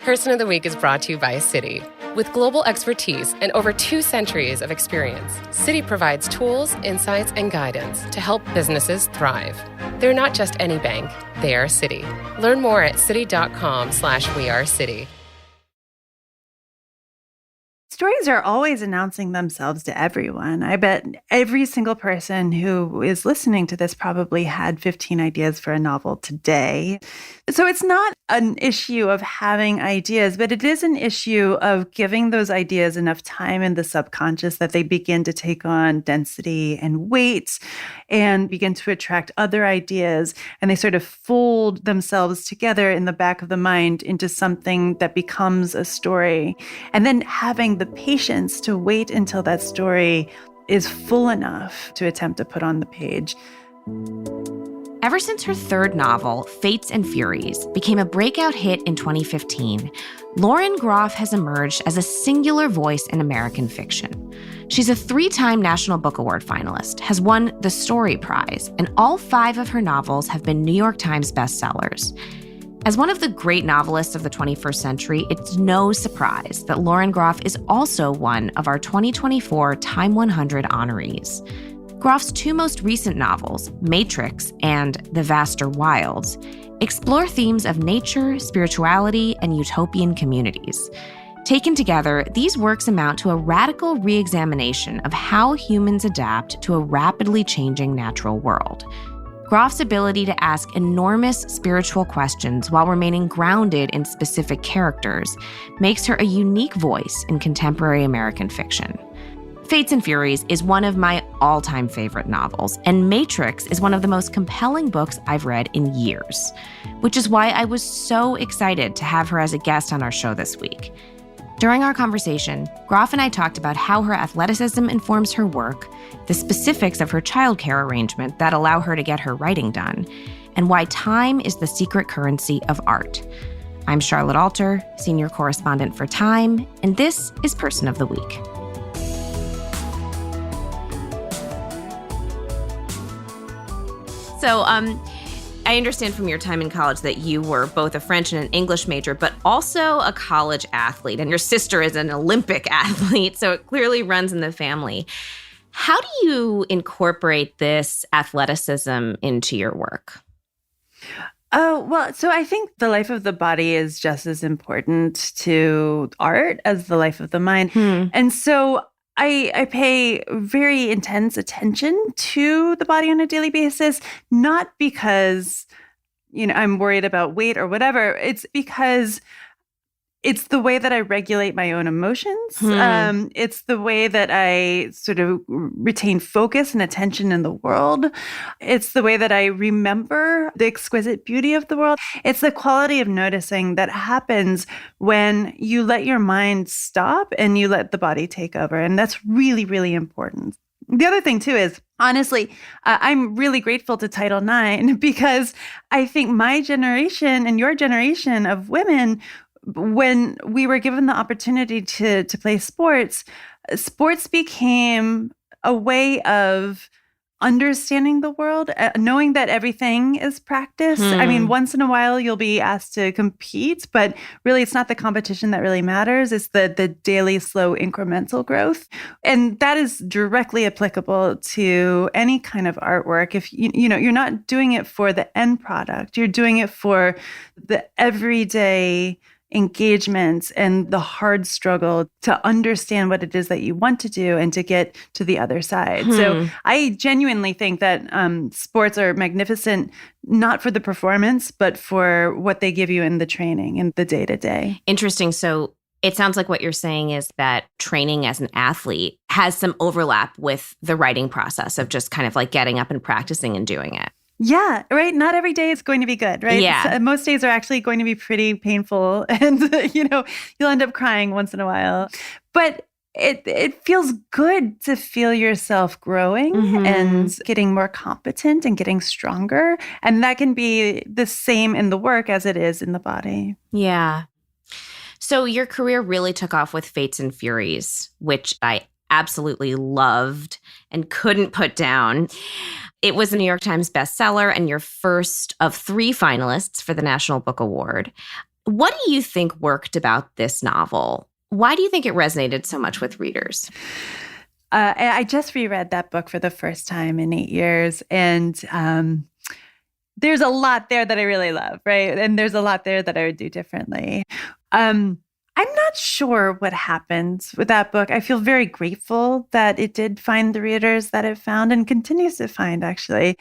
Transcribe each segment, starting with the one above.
Person of the Week is brought to you by Citi. With global expertise and over 2 centuries of experience, Citi provides tools, insights, and guidance to help businesses thrive. They're not just any bank, they are Citi. Learn more at citi.com/weareciti. Stories are always announcing themselves to everyone. I bet every single person who is listening to this probably had 15 ideas for a novel today. So it's not an issue of having ideas, but it is an issue of giving those ideas enough time in the subconscious that they begin to take on density and weight and begin to attract other ideas. And they sort of fold themselves together in the back of the mind into something that becomes a story. And then having the patience to wait until that story is full enough to attempt to put on the page. Ever since her third novel, Fates and Furies, became a breakout hit in 2015, Lauren Groff has emerged as a singular voice in American fiction. She's a 3-time National Book Award finalist, has won the Story Prize, and all 5 of her novels have been New York Times bestsellers. As one of the great novelists of the 21st century, it's no surprise that Lauren Groff is also one of our 2024 TIME100 honorees. Groff's 2 most recent novels, Matrix and The Vaster Wilds, explore themes of nature, spirituality, and utopian communities. Taken together, these works amount to a radical re-examination of how humans adapt to a rapidly changing natural world. Groff's ability to ask enormous spiritual questions while remaining grounded in specific characters makes her a unique voice in contemporary American fiction. Fates and Furies is one of my all-time favorite novels, and Matrix is one of the most compelling books I've read in years, which is why I was so excited to have her as a guest on our show this week. During our conversation, Groff and I talked about how her athleticism informs her work, the specifics of her childcare arrangement that allow her to get her writing done, and why time is the secret currency of art. I'm Charlotte Alter, senior correspondent for Time, and this is Person of the Week. So, I understand from your time in college that you were both a French and an English major, but also a college athlete, and your sister is an Olympic athlete, so it clearly runs in the family. How do you incorporate this athleticism into your work? Oh, well, so I think the life of the body is just as important to art as the life of the mind. And so I pay very intense attention to the body on a daily basis, not because, I'm worried about weight or whatever. It's because it's the way that I regulate my own emotions. It's the way that I sort of retain focus and attention in the world. It's the way that I remember the exquisite beauty of the world. It's the quality of noticing that happens when you let your mind stop and you let the body take over. And that's really, really important. The other thing, too, is, honestly, I'm really grateful to Title IX because I think my generation and your generation of women, when we were given the opportunity to play sports became a way of understanding the world, knowing that everything is practice. I mean, once in a while you'll be asked to compete, but really it's not the competition that really matters. It's the daily, slow, incremental growth. And that is directly applicable to any kind of artwork. If you're not doing it for the end product, you're doing it for the everyday engagement and the hard struggle to understand what it is that you want to do and to get to the other side. So I genuinely think that sports are magnificent, not for the performance, but for what they give you in the training and the day-to-day. Interesting. So it sounds like what you're saying is that training as an athlete has some overlap with the writing process of just kind of like getting up and practicing and doing it. Yeah, right. Not every day is going to be good, right? Yeah. So most days are actually going to be pretty painful and, you'll end up crying once in a while. But it feels good to feel yourself growing and getting more competent and getting stronger. And that can be the same in the work as it is in the body. Yeah. So your career really took off with Fates and Furies, which I absolutely loved and couldn't put down. It was a New York Times bestseller and your first of 3 finalists for the National Book Award. What do you think worked about this novel? Why do you think it resonated so much with readers? I just reread that book for the first time in 8 years, and there's a lot there that I really love, right? And there's a lot there that I would do differently. I'm not sure what happened with that book. I feel very grateful that it did find the readers that it found and continues to find, actually.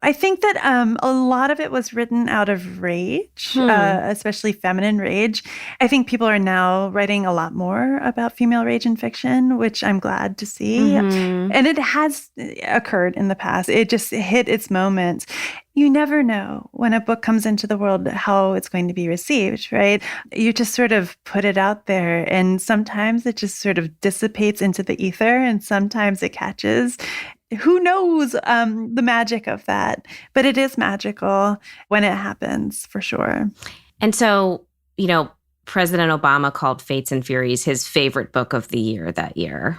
I think that a lot of it was written out of rage, especially feminine rage. I think people are now writing a lot more about female rage in fiction, which I'm glad to see. And it has occurred in the past. It just hit its moment. You never know when a book comes into the world how it's going to be received, right? You just sort of put it out there, and sometimes it just sort of dissipates into the ether, and sometimes it catches. Who knows the magic of that? But it is magical when it happens, for sure. And so, President Obama called Fates and Furies his favorite book of the year that year.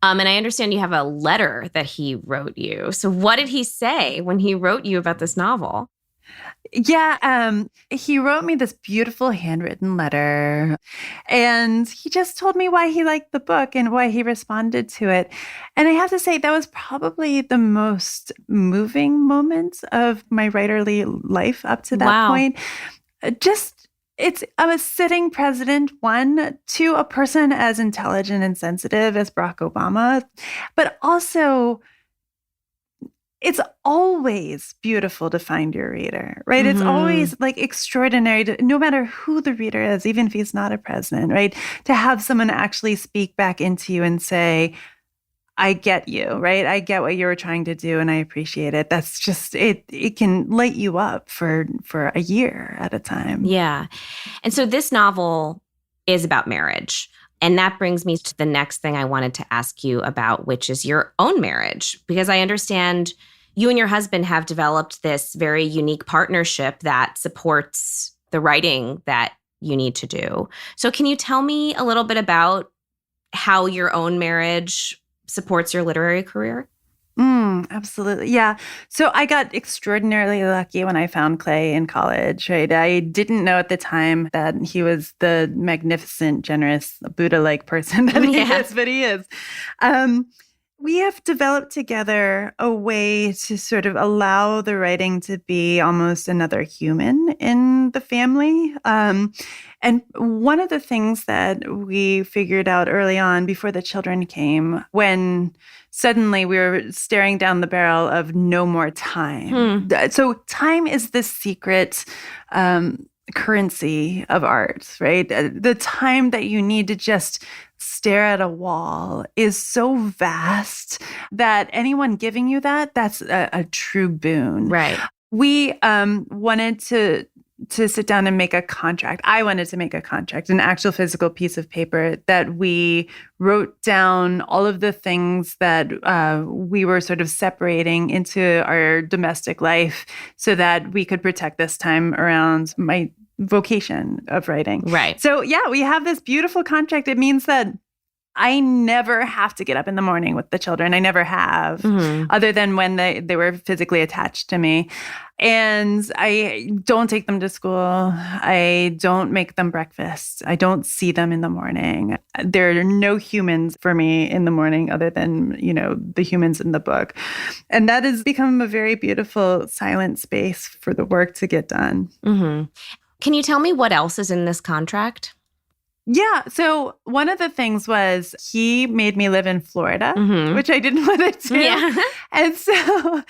And I understand you have a letter that he wrote you. So what did he say when he wrote you about this novel? Yeah, he wrote me this beautiful handwritten letter, and he just told me why he liked the book and why he responded to it. And I have to say, that was probably the most moving moment of my writerly life up to that point. I'm a sitting president, one, to a person as intelligent and sensitive as Barack Obama, but also it's always beautiful to find your reader, right? It's always like extraordinary, no matter who the reader is, even if he's not a president, right? To have someone actually speak back into you and say, I get you, right? I get what you were trying to do and I appreciate it. That's just, it can light you up for a year at a time. Yeah. And so this novel is about marriage. And that brings me to the next thing I wanted to ask you about, which is your own marriage. Because I understand you and your husband have developed this very unique partnership that supports the writing that you need to do. So can you tell me a little bit about how your own marriage supports your literary career? Absolutely. Yeah. So I got extraordinarily lucky when I found Clay in college, right? I didn't know at the time that he was the magnificent, generous, Buddha-like person that he is, but he is. We have developed together a way to sort of allow the writing to be almost another human in the family. And one of the things that we figured out early on before the children came, when suddenly we were staring down the barrel of no more time. So time is the secret currency of art, right? The time that you need to just stare at a wall is so vast that anyone giving you that's a true boon. Right. We wanted to sit down and make a contract. I wanted to make a contract, an actual physical piece of paper that we wrote down all of the things that we were sort of separating into our domestic life so that we could protect this time around my vocation of writing. Right. So yeah, we have this beautiful contract. It means that I never have to get up in the morning with the children. I never have, other than when they were physically attached to me. And I don't take them to school. I don't make them breakfast. I don't see them in the morning. There are no humans for me in the morning other than, the humans in the book. And that has become a very beautiful silent space for the work to get done. Can you tell me what else is in this contract? Yeah. So one of the things was he made me live in Florida, which I didn't want to do. Yeah. And so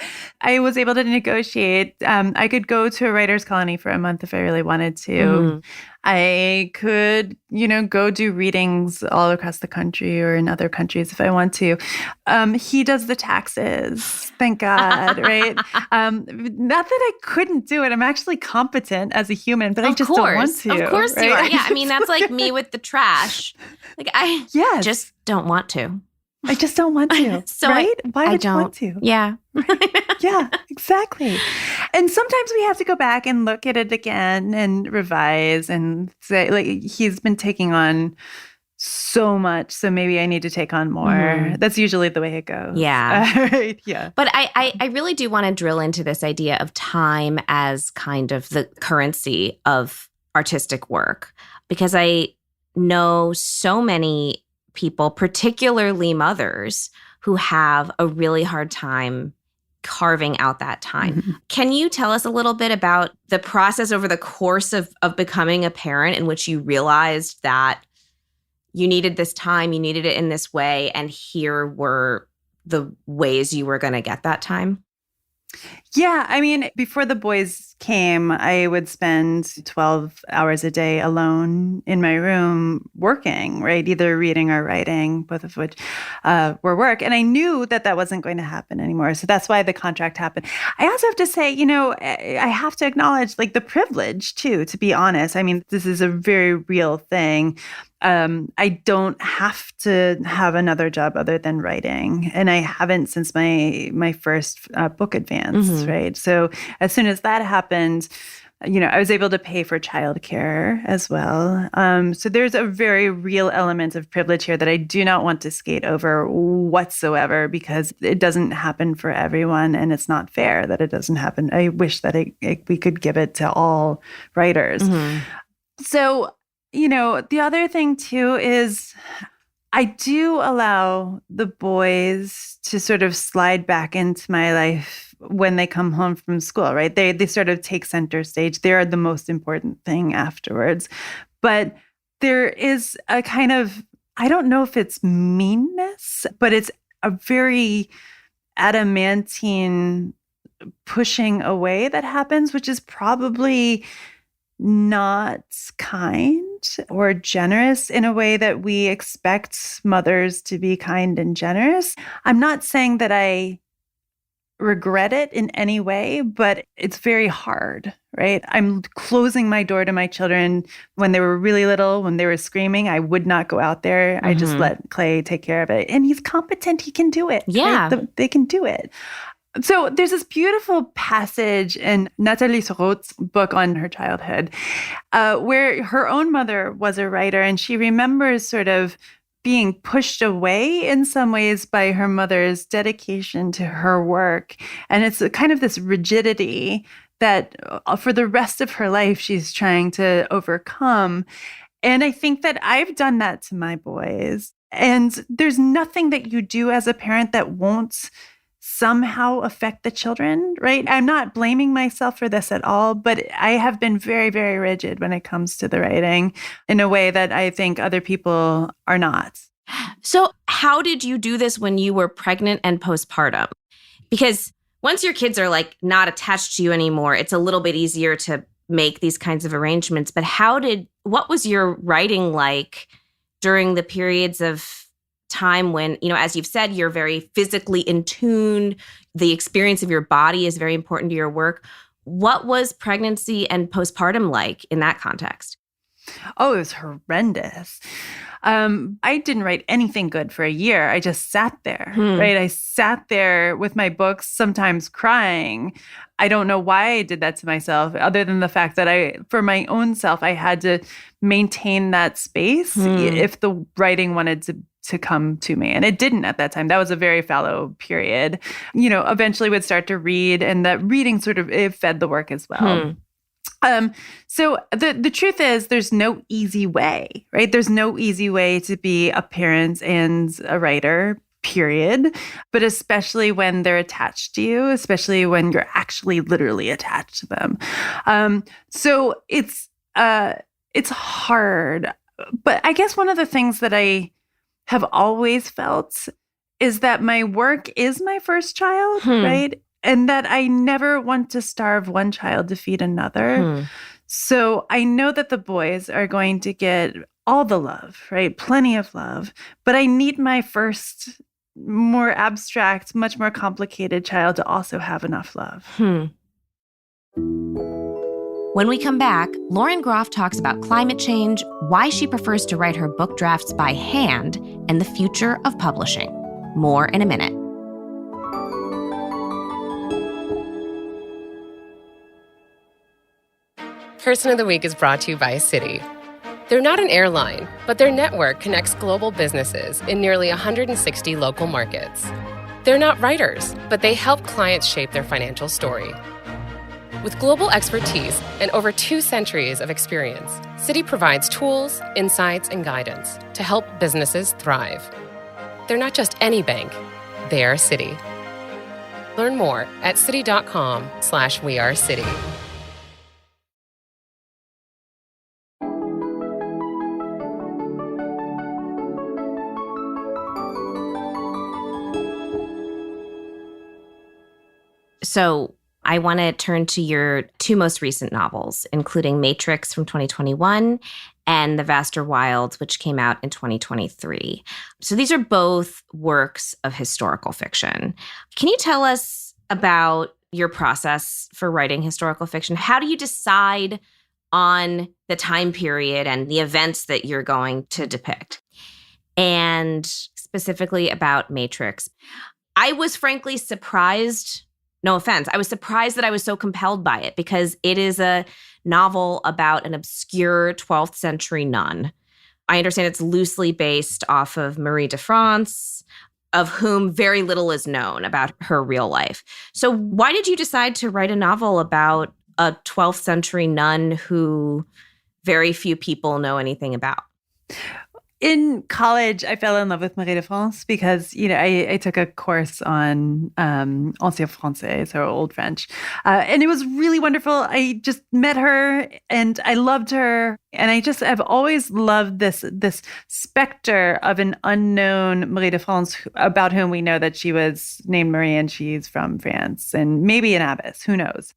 I was able to negotiate. I could go to a writer's colony for a month if I really wanted to. I could, go do readings all across the country or in other countries if I want to. He does the taxes, thank God, right? Not that I couldn't do it. I'm actually competent as a human, but I just don't want to. Of course right? you are. Yeah, I mean, that's like me with the trash. Like, I just don't want to. I just don't want to. So right? Why would you want to? Yeah. Yeah, exactly. And sometimes we have to go back and look at it again and revise and say, like, he's been taking on so much, so maybe I need to take on more. That's usually the way it goes. Yeah. Right? Yeah. But I really do want to drill into this idea of time as kind of the currency of artistic work, because I know so many people, particularly mothers, who have a really hard time carving out that time. Mm-hmm. Can you tell us a little bit about the process over the course of becoming a parent in which you realized that you needed this time, you needed it in this way, and here were the ways you were going to get that time? Yeah, I mean, before the boys came, I would spend 12 hours a day alone in my room working, right? Either reading or writing, both of which were work. And I knew that that wasn't going to happen anymore. So that's why the contract happened. I also have to say, I have to acknowledge like the privilege too, to be honest. I mean, this is a very real thing. I don't have to have another job other than writing. And I haven't since my first book advance, Mm-hmm. right? So as soon as that happened, I was able to pay for childcare as well. So there's a very real element of privilege here that I do not want to skate over whatsoever, because it doesn't happen for everyone, and it's not fair that it doesn't happen. I wish that we could give it to all writers. Mm-hmm. So, the other thing too is I do allow the boys to sort of slide back into my life when they come home from school, right? They sort of take center stage. They are the most important thing afterwards. But there is a kind of, I don't know if it's meanness, but it's a very adamantine pushing away that happens, which is probably not kind or generous in a way that we expect mothers to be kind and generous. I'm not saying that I regret it in any way, but it's very hard, right? I'm closing my door to my children. When they were really little, when they were screaming, I would not go out there. I just let Clay take care of it. And he's competent. He can do it. Yeah. Right? They can do it. So there's this beautiful passage in Nathalie Soroth's book on her childhood, where her own mother was a writer, and she remembers sort of being pushed away in some ways by her mother's dedication to her work. And it's a kind of this rigidity that for the rest of her life, she's trying to overcome. And I think that I've done that to my boys. And there's nothing that you do as a parent that won't somehow affect the children, right? I'm not blaming myself for this at all, but I have been very, very rigid when it comes to the writing in a way that I think other people are not. So how did you do this when you were pregnant and postpartum? Because once your kids are like not attached to you anymore, it's a little bit easier to make these kinds of arrangements. But what was your writing like during the periods of time when, as you've said, you're very physically in tune, the experience of your body is very important to your work. What was pregnancy and postpartum like in that context? Oh, it was horrendous. I didn't write anything good for a year. I just sat there, right? I sat there with my books, sometimes crying. I don't know why I did that to myself, other than the fact that for my own self, I had to maintain that space if the writing wanted to come to me. And it didn't at that time. That was a very fallow period. Eventually would start to read, and that reading sort of it fed the work as well. So the truth is there's no easy way, right? There's no easy way to be a parent and a writer, period. But especially when they're attached to you, especially when you're actually literally attached to them. So it's hard. But I guess one of the things that I have always felt is that my work is my first child, right? And that I never want to starve one child to feed another. So I know that the boys are going to get all the love, right? Plenty of love. But I need my first, more abstract, much more complicated child to also have enough love. When we come back, Lauren Groff talks about climate change, why she prefers to write her book drafts by hand, and the future of publishing. More in a minute. Person of the Week is brought to you by Citi. They're not an airline, but their network connects global businesses in nearly 160 local markets. They're not writers, but they help clients shape their financial story. With global expertise and over 2 centuries of experience, Citi provides tools, insights, and guidance to help businesses thrive. They're not just any bank, they are Citi. Learn more at citi.com/weareciti. So I want to turn to your 2 most recent novels, including Matrix from 2021 and The Vaster Wilds, which came out in 2023. So these are both works of historical fiction. Can you tell us about your process for writing historical fiction? How do you decide on the time period and the events that you're going to depict? And specifically about Matrix, I was frankly surprised. No offense. I was surprised that I was so compelled by it because it is a novel about an obscure 12th century nun. I understand it's loosely based off of Marie de France, of whom very little is known about her real life. So why did you decide to write a novel about a 12th century nun who very few people know anything about? In college, I fell in love with Marie de France because, I took a course on Ancien Français, so Old French. And it was really wonderful. I just met her and I loved her. And I've always loved this specter of an unknown Marie de France about whom we know that she was named Marie and she's from France and maybe an abbess, who knows.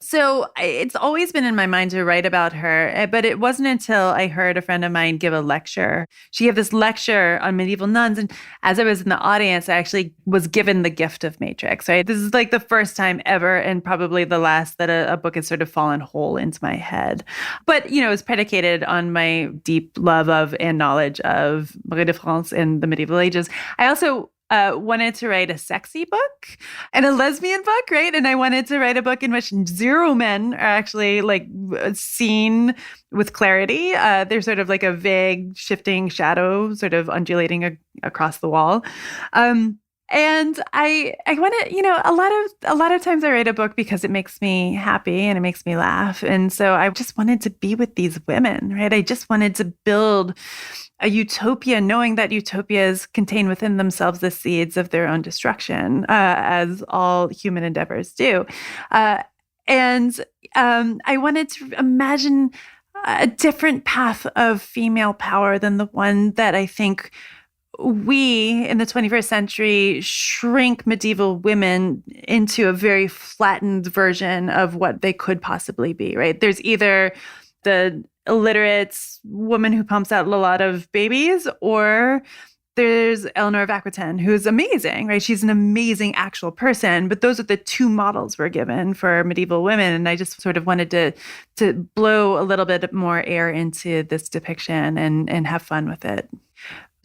So it's always been in my mind to write about her, but it wasn't until I heard a friend of mine give a lecture. She gave this lecture on medieval nuns, and as I was in the audience, I actually was given the gift of Matrix, right? This is like the first time ever, and probably the last that a book has sort of fallen whole into my head. But, it was predicated on my deep love of and knowledge of Marie de France in the medieval ages. I also wanted to write a sexy book and a lesbian book, right? And I wanted to write a book in which 0 men are actually seen with clarity. They're sort of like a vague shifting shadow sort of undulating across the wall. And I want to, a lot of times I write a book because it makes me happy and it makes me laugh. And so I just wanted to be with these women, right? I just wanted to build a utopia, knowing that utopias contain within themselves the seeds of their own destruction, as all human endeavors do. And I wanted to imagine a different path of female power than the one that I think we in the 21st century shrink medieval women into a very flattened version of what they could possibly be, right? There's either the illiterate woman who pumps out a lot of babies, or there's Eleanor of Aquitaine, who's amazing, right? She's an amazing actual person, but those are the 2 models we're given for medieval women. And I just sort of wanted to blow a little bit more air into this depiction and have fun with it.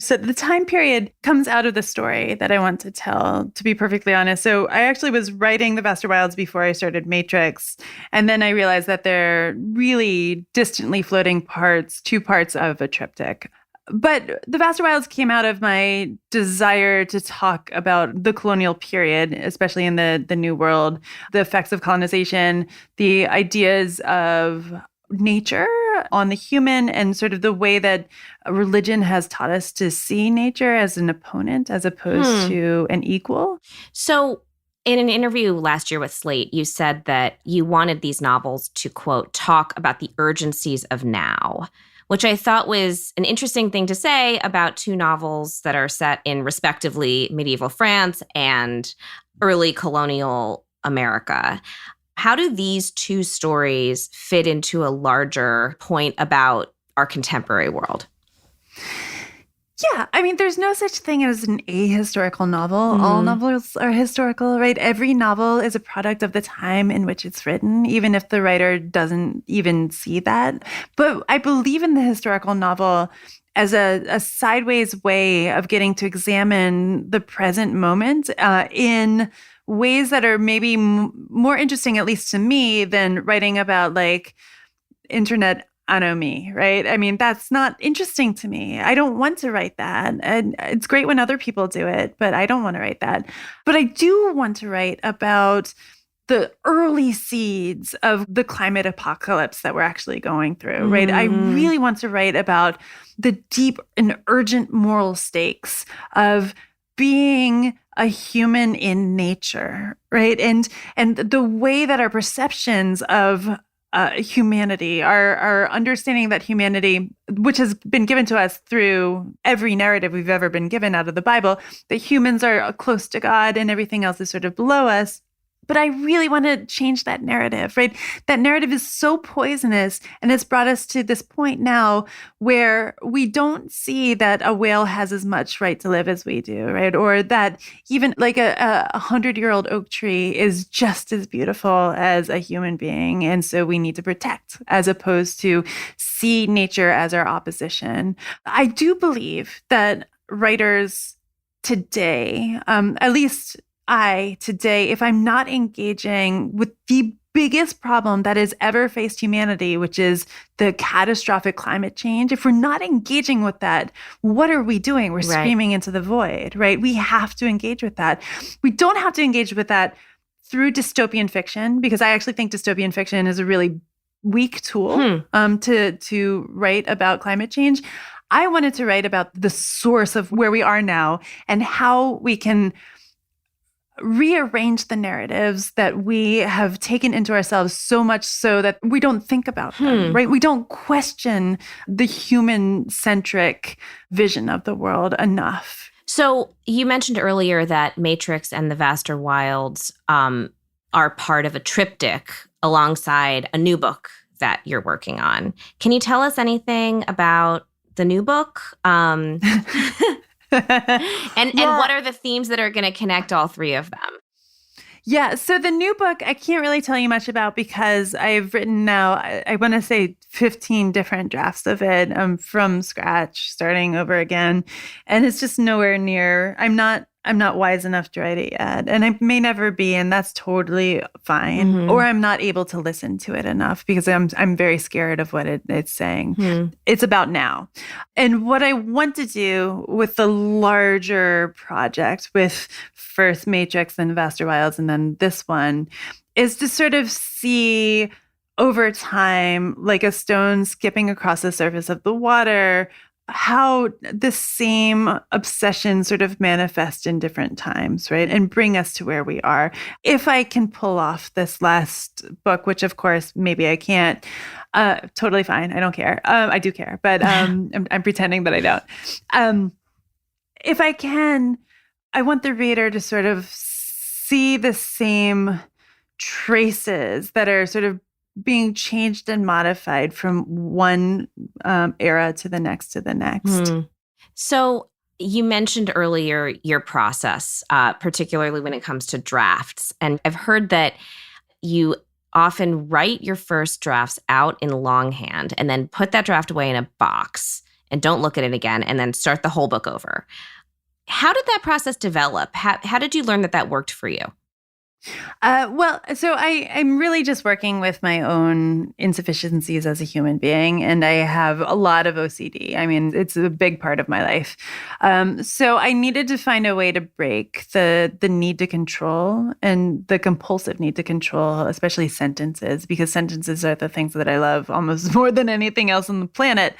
So the time period comes out of the story that I want to tell, to be perfectly honest. So I actually was writing The Vaster Wilds before I started Matrix. And then I realized that they're really distantly floating 2 parts of a triptych. But The Vaster Wilds came out of my desire to talk about the colonial period, especially in the New World, the effects of colonization, the ideas of nature on the human, and sort of the way that religion has taught us to see nature as an opponent as opposed to an equal. So in an interview last year with Slate, you said that you wanted these novels to, quote, talk about the urgencies of now, which I thought was an interesting thing to say about 2 novels that are set in respectively medieval France and early colonial America. How do these 2 stories fit into a larger point about our contemporary world? Yeah, I mean, there's no such thing as an ahistorical novel. All novels are historical, right? Every novel is a product of the time in which it's written, even if the writer doesn't even see that. But I believe in the historical novel as a sideways way of getting to examine the present moment in ways that are maybe more interesting, at least to me, than writing about internet anomie, right? I mean, that's not interesting to me. I don't want to write that. And it's great when other people do it, but I don't want to write that. But I do want to write about the early seeds of the climate apocalypse that we're actually going through, right? I really want to write about the deep and urgent moral stakes of being a human in nature, right? And the way that our perceptions of humanity, our understanding that humanity, which has been given to us through every narrative we've ever been given out of the Bible, that humans are close to God and everything else is sort of below us. But I really want to change that narrative, right? That narrative is so poisonous, and it's brought us to this point now where we don't see that a whale has as much right to live as we do, right? Or that even like a 100-year-old oak tree is just as beautiful as a human being. And so we need to protect as opposed to see nature as our opposition. I do believe that writers today, at least today, if I'm not engaging with the biggest problem that has ever faced humanity, which is the catastrophic climate change, if we're not engaging with that, what are we doing? We're screaming into the void, right? We have to engage with that. We don't have to engage with that through dystopian fiction, because I actually think dystopian fiction is a really weak tool to write about climate change. I wanted to write about the source of where we are now and how we can rearrange the narratives that we have taken into ourselves so much so that we don't think about them, right? We don't question the human-centric vision of the world enough. So you mentioned earlier that Matrix and the Vaster Wilds are part of a triptych alongside a new book that you're working on. Can you tell us anything about the new book? And what are the themes that are going to connect all three of them? Yeah, so the new book, I can't really tell you much about because I've written now, I want to say 15 different drafts of it from scratch, starting over again. And it's just nowhere near, I'm not wise enough to write it yet. And I may never be, and that's totally fine. Or I'm not able to listen to it enough because I'm very scared of what it's saying. It's about now. And what I want to do with the larger project, with first Matrix and Vaster Wilds and then this one, is to sort of see over time, like a stone skipping across the surface of the water, how the same obsession sort of manifests in different times, right? And bring us to where we are. If I can pull off this last book, which of course, maybe I can't, totally fine. I don't care. I do care, but I'm pretending that I don't. If I can, I want the reader to sort of see the same traces that are sort of being changed and modified from one era to the next to the next. So you mentioned earlier your process, particularly when it comes to drafts. And I've heard that you often write your first drafts out in longhand and then put that draft away in a box and don't look at it again and then start the whole book over. How did that process develop? How did you learn that worked for you? So I'm really just working with my own insufficiencies as a human being, and I have a lot of OCD. I mean, it's a big part of my life. So I needed to find a way to break the need to control and the compulsive need to control, especially sentences, because sentences are the things that I love almost more than anything else on the planet.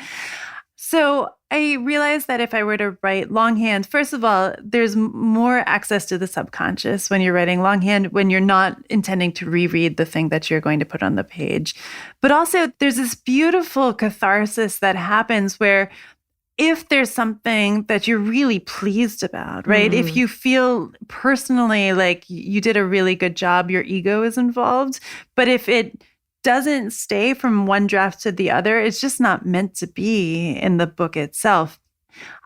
So I realized that if I were to write longhand, first of all, there's more access to the subconscious when you're writing longhand, when you're not intending to reread the thing that you're going to put on the page. But also there's this beautiful catharsis that happens where if there's something that you're really pleased about, right? If you feel personally like you did a really good job, your ego is involved. But if it doesn't stay from one draft to the other, it's just not meant to be in the book itself.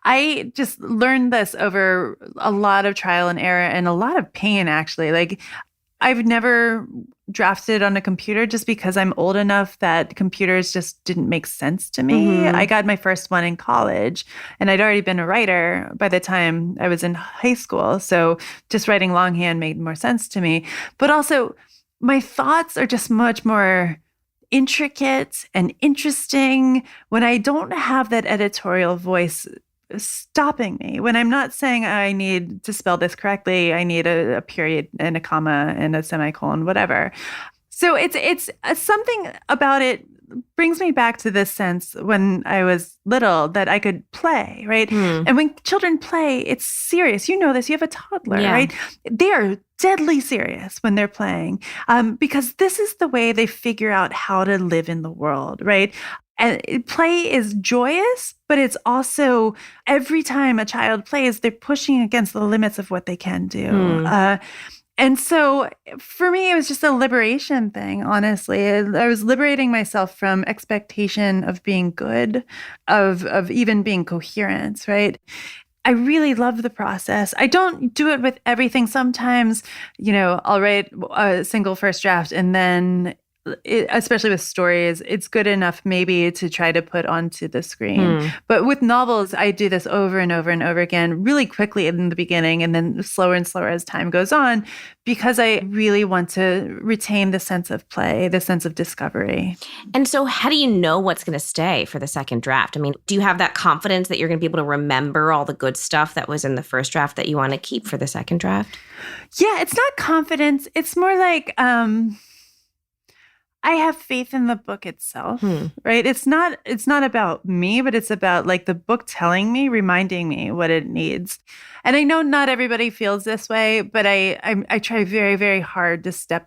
I just learned this over a lot of trial and error and a lot of pain, actually. Like, I've never drafted on a computer just because I'm old enough that computers just didn't make sense to me. I got my first one in college, and I'd already been a writer by the time I was in high school. So just writing longhand made more sense to me. But also, my thoughts are just much more intricate and interesting when I don't have that editorial voice stopping me when I'm not saying I need to spell this correctly. I need a period and a comma and a semicolon, whatever. So it's something about it brings me back to this sense when I was little that I could play, right? And when children play, it's serious. You know this. You have a toddler, right? They are deadly serious when they're playing because this is the way they figure out how to live in the world, right? And play is joyous, but it's also every time a child plays, they're pushing against the limits of what they can do. And so for me, it was just a liberation thing, honestly. I was liberating myself from expectation of being good, of even being coherent, right? I really love the process. I don't do it with everything. Sometimes, I'll write a single first draft and then especially with stories, it's good enough maybe to try to put onto the screen. But with novels, I do this over and over and over again, really quickly in the beginning and then slower and slower as time goes on, because I really want to retain the sense of play, the sense of discovery. And so how do you know what's going to stay for the second draft? I mean, do you have that confidence that you're going to be able to remember all the good stuff that was in the first draft that you want to keep for the second draft? Yeah, it's not confidence. It's more like I have faith in the book itself, right? It's not about me, but it's about like the book telling me, reminding me what it needs. And I know not everybody feels this way, but I try very, very hard to step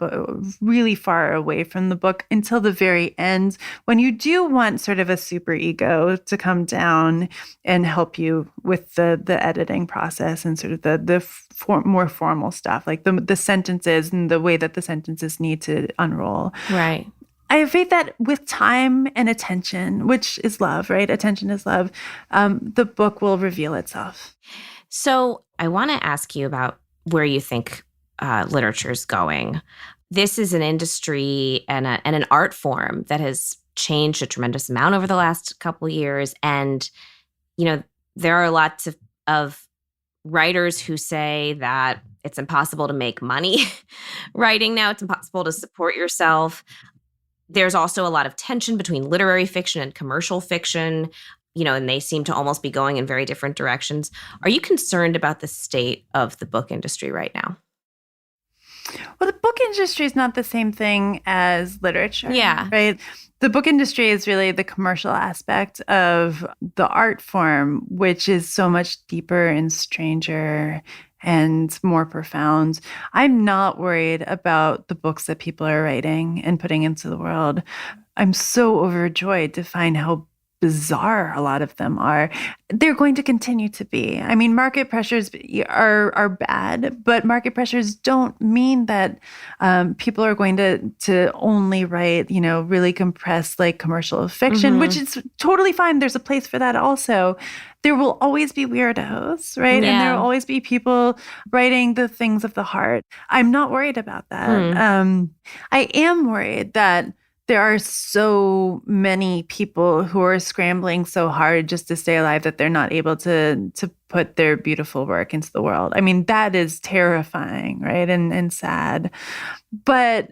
really far away from the book until the very end, when you do want sort of a super ego to come down and help you with the editing process and sort of the more formal stuff, like the sentences and the way that the sentences need to unroll. Right. I have faith that with time and attention, which is love, right? Attention is love, the book will reveal itself. So I want to ask you about where you think literature is going. This is an industry and an art form that has changed a tremendous amount over the last couple of years. And, there are lots of writers who say that it's impossible to make money writing now. It's impossible to support yourself. There's also a lot of tension between literary fiction and commercial fiction, and they seem to almost be going in very different directions. Are you concerned about the state of the book industry right now? Well, the book industry is not the same thing as literature. Yeah. Right? The book industry is really the commercial aspect of the art form, which is so much deeper and stranger and more profound. I'm not worried about the books that people are writing and putting into the world. I'm so overjoyed to find how bizarre a lot of them are. They're going to continue to be. I mean, market pressures are bad, but market pressures don't mean that people are going to only write, really compressed like commercial fiction, which is totally fine. There's a place for that also. There will always be weirdos, right? Yeah. And there will always be people writing the things of the heart. I'm not worried about that. I am worried that there are so many people who are scrambling so hard just to stay alive that they're not able to put their beautiful work into the world. I mean, that is terrifying, right? And sad. But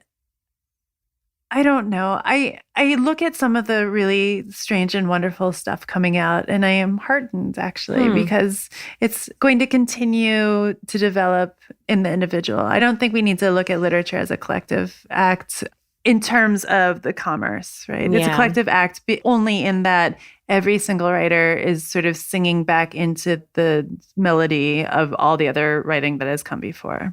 I don't know. I look at some of the really strange and wonderful stuff coming out, and I am heartened, actually, because it's going to continue to develop in the individual. I don't think we need to look at literature as a collective act in terms of the commerce, right? Yeah. It's a collective act only in that every single writer is sort of singing back into the melody of all the other writing that has come before.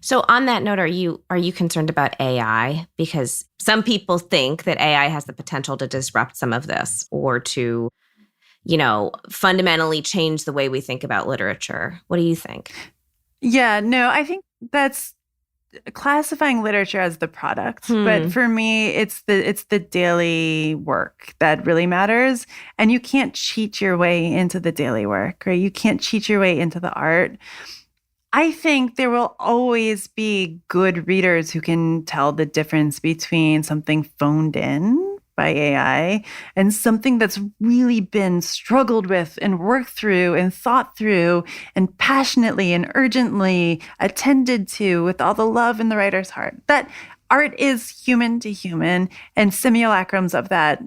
So on that note, are you concerned about AI? Because some people think that AI has the potential to disrupt some of this or to, fundamentally change the way we think about literature. What do you think? Yeah, no, I think that's classifying literature as the product, but for me, it's the daily work that really matters, and you can't cheat your way into the daily work, right? You can't cheat your way into the art. I think there will always be good readers who can tell the difference between something phoned in by AI and something that's really been struggled with and worked through and thought through and passionately and urgently attended to with all the love in the writer's heart. That art is human to human, and simulacrums of that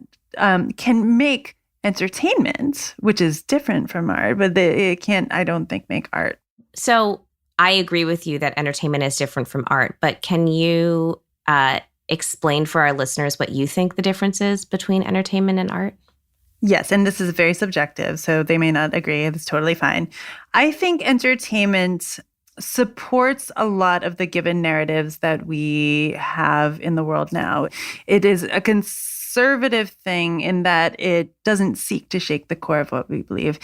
can make entertainment, which is different from art, but it can't, I don't think, make art. So I agree with you that entertainment is different from art, but can you explain for our listeners what you think the difference is between entertainment and art? Yes, and this is very subjective, so they may not agree. It's totally fine. I think entertainment supports a lot of the given narratives that we have in the world now. It is a conservative thing in that it doesn't seek to shake the core of what we believe.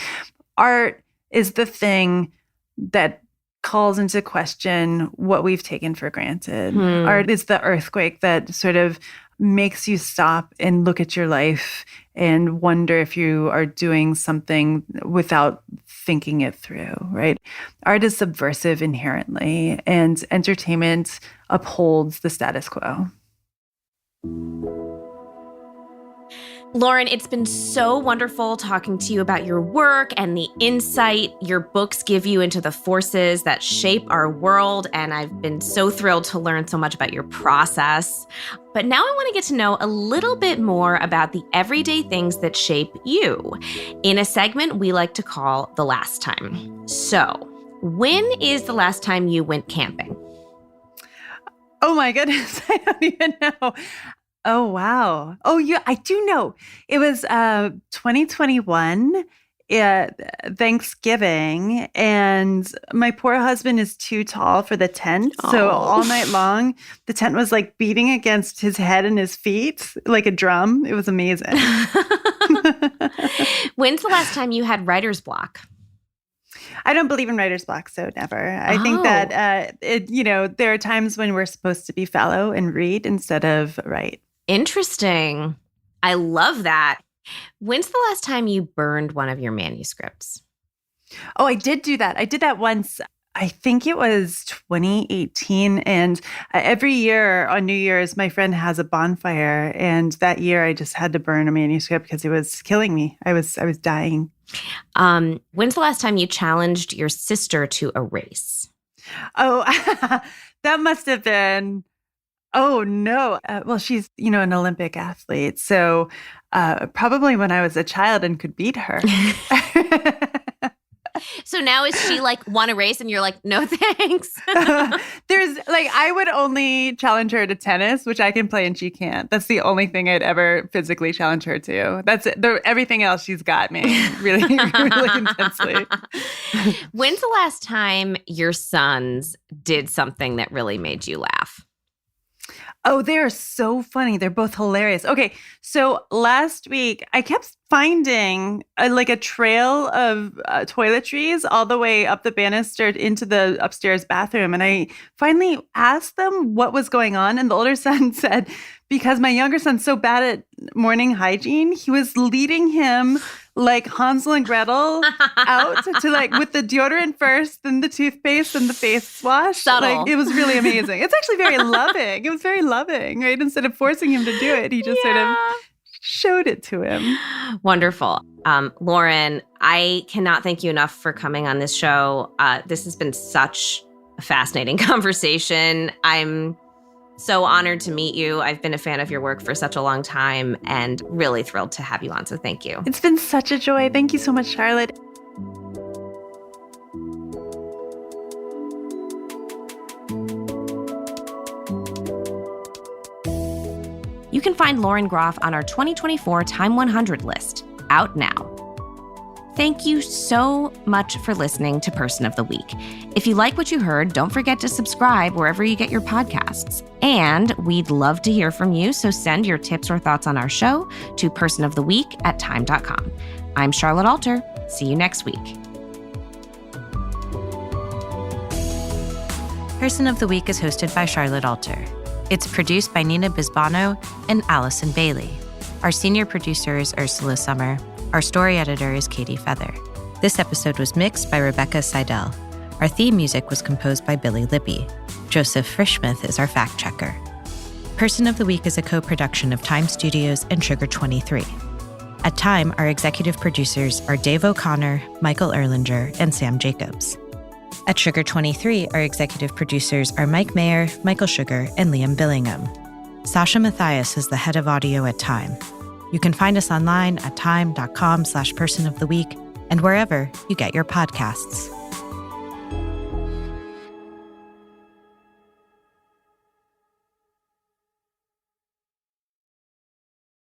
Art is the thing that calls into question what we've taken for granted. Art is the earthquake that sort of makes you stop and look at your life and wonder if you are doing something without thinking it through, right? Art is subversive inherently, and entertainment upholds the status quo. Lauren, it's been so wonderful talking to you about your work and the insight your books give you into the forces that shape our world. And I've been so thrilled to learn so much about your process. But now I want to get to know a little bit more about the everyday things that shape you in a segment we like to call The Last Time. So, when is the last time you went camping? Oh my goodness, I don't even know. Oh, wow. Oh, yeah, I do know. It was 2021, Thanksgiving, and my poor husband is too tall for the tent. So all night long, the tent was like beating against his head and his feet like a drum. It was amazing. When's the last time you had writer's block? I don't believe in writer's block, so never. I think that, there are times when we're supposed to be fallow and read instead of write. Interesting. I love that. When's the last time you burned one of your manuscripts? Oh, I did do that. I did that once. I think it was 2018. And every year on New Year's, my friend has a bonfire. And that year I just had to burn a manuscript because it was killing me. I was dying. When's the last time you challenged your sister to a race? Oh, that must have been... Oh, no. Well, she's, an Olympic athlete. So probably when I was a child and could beat her. So now is she like, want a race? And you're like, no, thanks. I would only challenge her to tennis, which I can play and she can't. That's the only thing I'd ever physically challenge her to. That's it. Everything else, she's got me really, really intensely. When's the last time your sons did something that really made you laugh? Oh, they're so funny. They're both hilarious. Okay, so last week I kept finding a trail of toiletries all the way up the banister into the upstairs bathroom. And I finally asked them what was going on. And the older son said, because my younger son's so bad at morning hygiene, he was leading him like Hansel and Gretel out to with the deodorant first, then the toothpaste and the face wash. Subtle. It was really amazing. It's actually very loving. It was very loving, right? Instead of forcing him to do it, he just sort of showed it to him. Wonderful. Lauren, I cannot thank you enough for coming on this show. This has been such a fascinating conversation. I'm so honored to meet you. I've been a fan of your work for such a long time and really thrilled to have you on. So thank you. It's been such a joy. Thank you so much, Charlotte. You can find Lauren Groff on our 2024 TIME100 list, out now. Thank you so much for listening to Person of the Week. If you like what you heard, don't forget to subscribe wherever you get your podcasts. And we'd love to hear from you, so send your tips or thoughts on our show to personoftheweek@time.com. I'm Charlotte Alter. See you next week. Person of the Week is hosted by Charlotte Alter. It's produced by Nina Bisbano and Allison Bailey. Our senior producer is Ursula Summer. Our story editor is Katie Feather. This episode was mixed by Rebecca Seidel. Our theme music was composed by Billy Libby. Joseph Frischmuth is our fact checker. Person of the Week is a co-production of Time Studios and Sugar 23. At Time, our executive producers are Dave O'Connor, Michael Erlinger, and Sam Jacobs. At Sugar 23, our executive producers are Mike Mayer, Michael Sugar, and Liam Billingham. Sasha Matthias is the head of audio at Time. You can find us online at time.com/person of the week and wherever you get your podcasts.